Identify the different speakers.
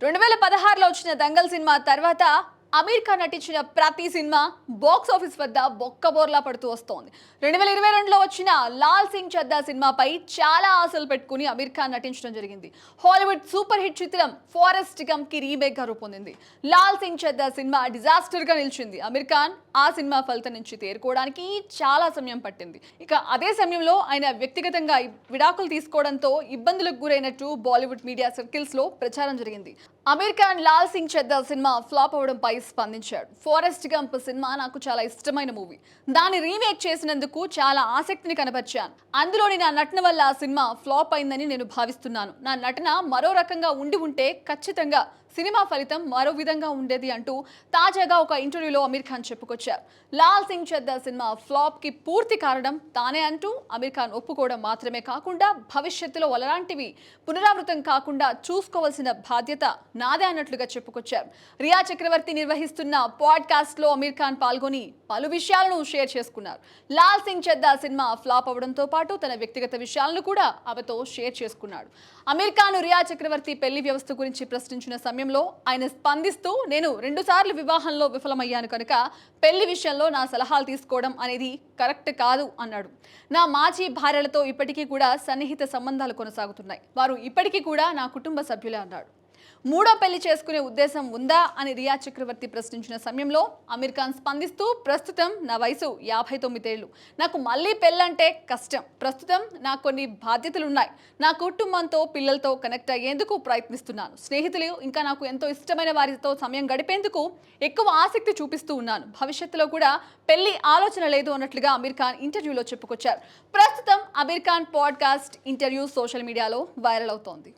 Speaker 1: 2016లో వచ్చిన దంగల్ సినిమా తర్వాత అమీర్ ఖాన్ నటించిన ప్రతి సినిమా బాక్స్ ఆఫీస్ వద్ద బొక్కబోర్లా పడుతూ వస్తోంది. 2022లో వచ్చిన లాల్ సింగ్ చద్దా సినిమాపై చాలా ఆశలు పెట్టుకుని అమీర్ ఖాన్ నటించడం జరిగింది. హాలీవుడ్ సూపర్ హిట్ చిత్రం ఫారెస్ట్ గంప్ కి రీమేక్ గా రూపొందింది. లాల్ సింగ్ చద్దా సినిమా డిజాస్టర్ గా నిలిచింది. అమీర్ ఖాన్ ఆ సినిమా ఫలితం నుంచి తేరుకోవడానికి చాలా సమయం పట్టింది. ఇక అదే సమయంలో ఆయన వ్యక్తిగతంగా విడాకులు తీసుకోవడంతో ఇబ్బందులకు గురైనట్టు బాలీవుడ్ మీడియా సర్కిల్స్ లో ప్రచారం జరిగింది. అమీర్ ఖాన్ లాల్ సింగ్ చద్దా సినిమా ఫ్లాప్ అవడంపై స్పందించాడు. ఫారెస్ట్ గంప్ సినిమా నాకు చాలా ఇష్టమైన మూవీ. దాన్ని రీమేక్ చేసినందుకు చాలా ఆసక్తిని కనబర్చాను. అందులోని నా నటన వల్ల ఆ సినిమా ఫ్లాప్ అయిందని నేను భావిస్తున్నాను. నా నటన మరో రకంగా ఉంటే ఖచ్చితంగా సినిమా ఫలితం మరో విధంగా ఉండేది అంటూ తాజాగా ఒక ఇంటర్వ్యూలో అమీర్ ఖాన్ చెప్పుకొచ్చారు. లాల్ సింగ్ చద్దా సినిమా ఫ్లాప్ కి పూర్తి కారణం తానే అంటూ అమీర్ ఖాన్ ఒప్పుకోవడం మాత్రమే కాకుండా భవిష్యత్తులో అలాంటివి పునరావృతం కాకుండా చూసుకోవాల్సిన బాధ్యత నాదే అన్నట్లుగా చెప్పుకొచ్చారు. రియా చక్రవర్తి నిర్వహిస్తున్న పాడ్కాస్ట్ లో అమీర్ ఖాన్ పాల్గొని పలు విషయాలను షేర్ చేసుకున్నారు. లాల్ సింగ్ చద్దా సినిమా ఫ్లాప్ అవడంతో పాటు తన వ్యక్తిగత విషయాలను కూడా ఆమెతో షేర్ చేసుకున్నాడు. అమీర్ ఖాన్ రియా చక్రవర్తి పెళ్లి వ్యవస్థ గురించి ప్రశ్నించిన సమయంలో ఆయన స్పందిస్తూ, నేను 2 సార్లు వివాహంలో విఫలమయ్యాను కనుక పెళ్లి విషయంలో నా సలహాలు తీసుకోవడం అనేది కరెక్ట్ కాదు అన్నాడు. నా మాజీ భార్యలతో ఇప్పటికీ కూడా సన్నిహిత సంబంధాలు కొనసాగుతున్నాయి. వారు ఇప్పటికీ కూడా నా కుటుంబ సభ్యులే అన్నాడు. మూడో పెళ్లి చేసుకునే ఉద్దేశం ఉందా అని రియా చక్రవర్తి ప్రశ్నించిన సమయంలో అమీర్ ఖాన్ స్పందిస్తూ, ప్రస్తుతం నా వయసు 59 ఏళ్లు. నాకు మళ్ళీ పెళ్ళంటే కష్టం. ప్రస్తుతం నాకు కొన్ని బాధ్యతలు ఉన్నాయి. నా కుటుంబంతో పిల్లలతో కనెక్ట్ అయ్యేందుకు ప్రయత్నిస్తున్నాను. స్నేహితులు ఇంకా నాకు ఎంతో ఇష్టమైన వారితో సమయం గడిపేందుకు ఎక్కువ ఆసక్తి చూపిస్తూ ఉన్నాను. భవిష్యత్తులో కూడా పెళ్లి ఆలోచన లేదు అన్నట్లుగా అమీర్ ఖాన్ ఇంటర్వ్యూలో చెప్పుకొచ్చారు. ప్రస్తుతం Aamir Khan podcast interview social మీడియాలో వైరల్ అవుతోంది.